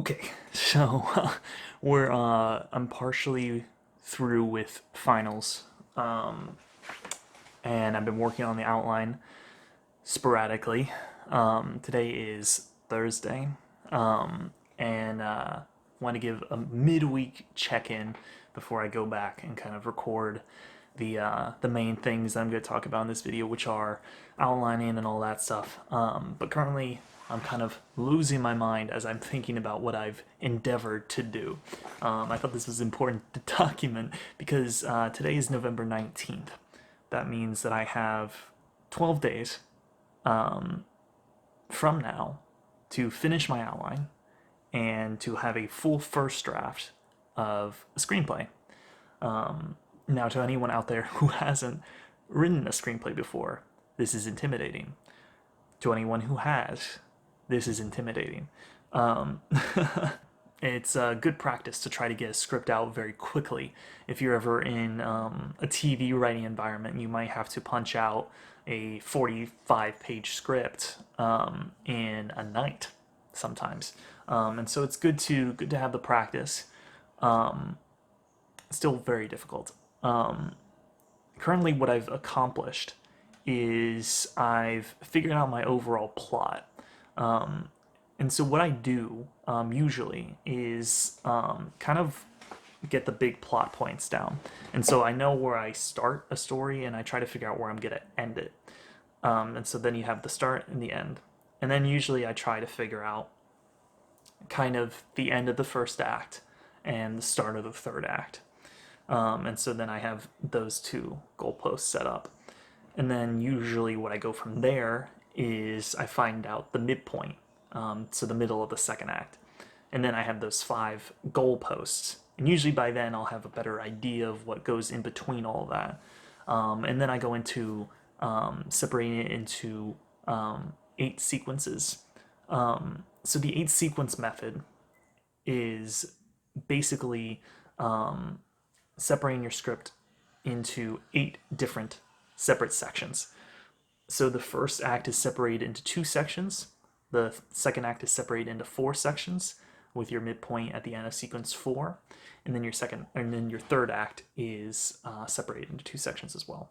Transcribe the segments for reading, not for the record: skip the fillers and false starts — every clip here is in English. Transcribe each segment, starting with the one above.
Okay, so I'm partially through with finals, and I've been working on the outline sporadically. Today is Thursday, and want to give a midweek check-in before I go back and kind of record the main things that I'm going to talk about in this video, which are outlining and all that stuff. But currently, I'm kind of losing my mind as I'm thinking about what I've endeavored to do. I thought this was important to document because today is November 19th. That means that I have 12 days from now to finish my outline and to have a full first draft of a screenplay. Now, to anyone out there who hasn't written a screenplay before, this is intimidating. To anyone who has, this is intimidating. Um, it's a good practice to try to get a script out very quickly. If you're ever in a TV writing environment, you might have to punch out a 45-page script in a night sometimes. And so it's good to have the practice. Still very difficult. Currently, what I've accomplished is I've figured out my overall plot. And so what I do usually is kind of get the big plot points down. And so I know where I start a story and I try to figure out where I'm going to end it. And so then you have the start and the end. And then usually I try to figure out kind of the end of the first act and the start of the third act. And so then I have those two goalposts set up. And then usually what I go from there is I find out the midpoint, so the middle of the second act. And then I have those five goalposts. And usually by then I'll have a better idea of what goes in between all of that. And then I go into separating it into 8 sequences. So the 8 sequence method is basically separating your script into 8 different separate sections. So the first act is separated into 2 sections. The second act is separated into 4 sections, with your midpoint at the end of sequence 4, and then your third act is separated into 2 sections as well.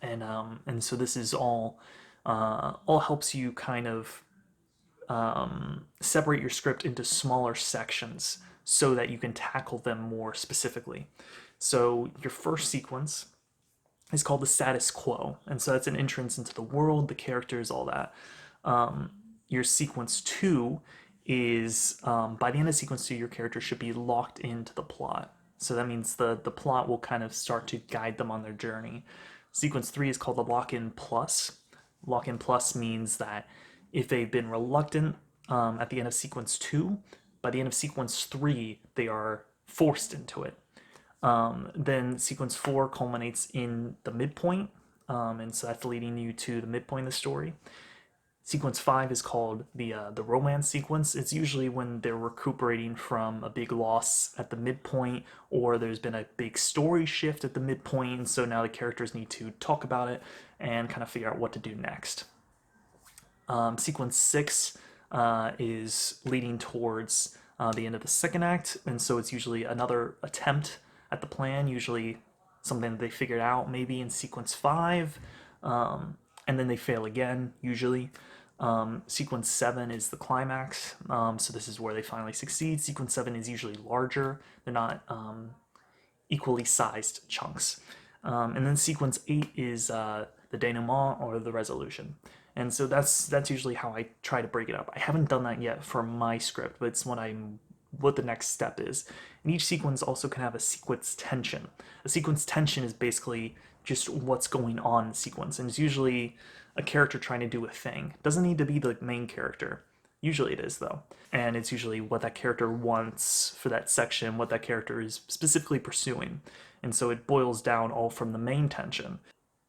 And so this is all helps you kind of separate your script into smaller sections so that you can tackle them more specifically. So your first sequence is called the status quo, and so that's an entrance into the world, the characters, all that. Your sequence 2 is by the end of sequence 2, your character should be locked into the plot. So that means the plot will kind of start to guide them on their journey. Sequence 3 is called the lock-in plus. Lock-in plus means that if they've been reluctant at the end of sequence 2, by the end of sequence 3, they are forced into it. Then sequence 4 culminates in the midpoint, and so that's leading you to the midpoint of the story. Sequence 5 is called the romance sequence. It's usually when they're recuperating from a big loss at the midpoint, or there's been a big story shift at the midpoint, and so now the characters need to talk about it and kind of figure out what to do next. Sequence 6 is leading towards the end of the second act, and so it's usually another attempt at the plan, usually something that they figured out maybe in sequence 5, and then they fail again, usually. Sequence 7 is the climax, so this is where they finally succeed. Sequence 7 is usually larger, they're not equally sized chunks. And then sequence 8 is the denouement, or the resolution. And so that's usually how I try to break it up. I haven't done that yet for my script, but it's what the next step is. And each sequence also can have a sequence tension. A sequence tension is basically just what's going on in the sequence, and it's usually a character trying to do a thing. It doesn't need to be the main character. Usually it is, though. And it's usually what that character wants for that section, what that character is specifically pursuing. And so it boils down all from the main tension.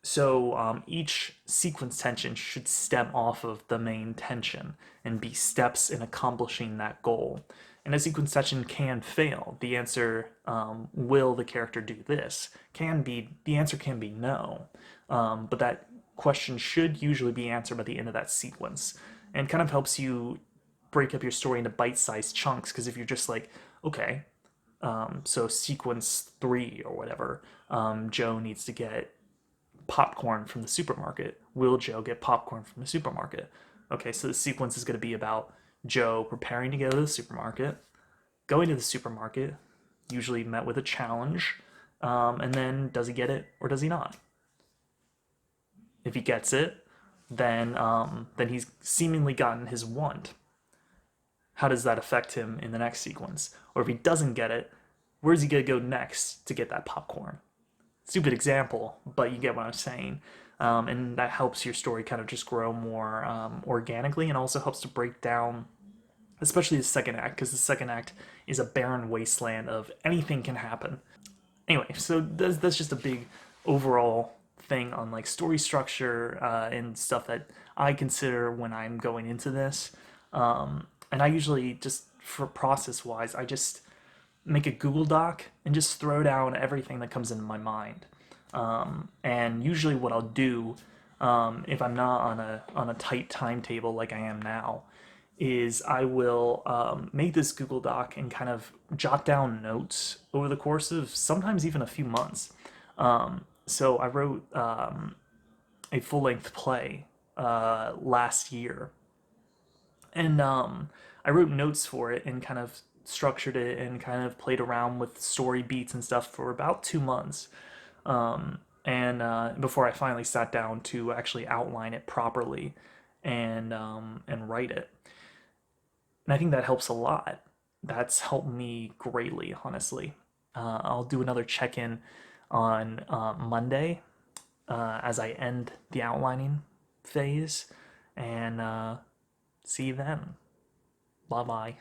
So each sequence tension should stem off of the main tension and be steps in accomplishing that goal. And a sequence tension can fail. The answer, will the character do this? The answer can be no. But that question should usually be answered by the end of that sequence, and kind of helps you break up your story into bite-sized chunks. Because if you're just like, okay, so sequence 3 or whatever, Joe needs to get popcorn from the supermarket. Will Joe get popcorn from the supermarket? Okay, so the sequence is going to be about Joe preparing to go to the supermarket, going to the supermarket, usually met with a challenge, and then does he get it or does he not? If he gets it, then he's seemingly gotten his want. How does that affect him in the next sequence? Or if he doesn't get it, where's he gonna go next to get that popcorn? Stupid example, but you get what I'm saying. And that helps your story kind of just grow more organically, and also helps to break down, especially the second act, because the second act is a barren wasteland of anything can happen. Anyway, so that's just a big overall thing on like story structure and stuff that I consider when I'm going into this. And I usually just, for process wise, I just make a Google Doc and just throw down everything that comes into my mind. And usually, what I'll do, if I'm not on a tight timetable like I am now, is I will make this Google Doc and kind of jot down notes over the course of sometimes even a few months. So I wrote a full length play last year, and I wrote notes for it and kind of structured it and kind of played around with story beats and stuff for about 2 months. And before I finally sat down to actually outline it properly and write it. And I think that helps a lot. That's helped me greatly, honestly. I'll do another check in on Monday as I end the outlining phase, and see you then. Bye bye.